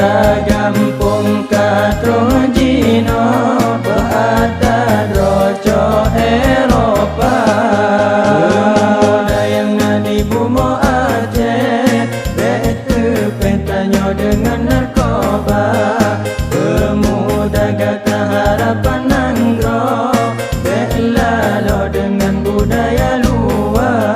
Gampung Katrojino Berada rojo Eropa Pemuda yang di Bumo Aceh Betu pentanyo dengan narkoba Pemuda kata harapan Nanggro Belalo dengan budaya luar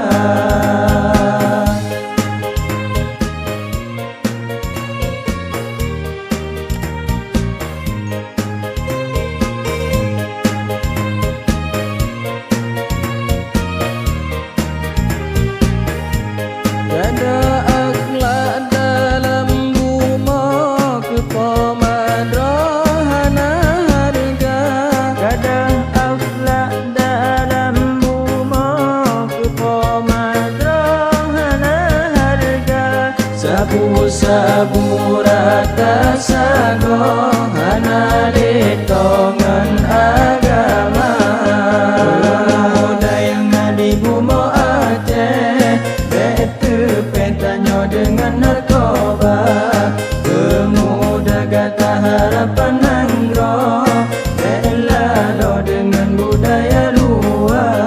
Ada akhlak dalam Bumo Kepoman rohana harga Ada akhlak dalam Bumo Kepoman rohana harga Sabu-sabu rata sago Hana letongan agama Pemuda yang di Bumo Aceh Betu pentanyo dengan narkoba Pemuda kata harapan Nanggro Belalo dengan budaya luar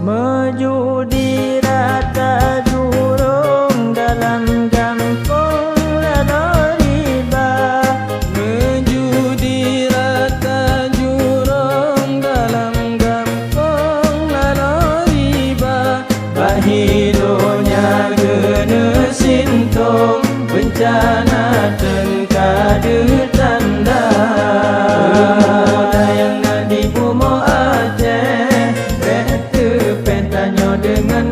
Mejudi rata jurung dalam kampung lalu riba Mejudi rata jurung dalam kampung lalu riba Bahidonya kena sintung bencana tengkade tanda Pemuda yang di Bumo Aceh dengan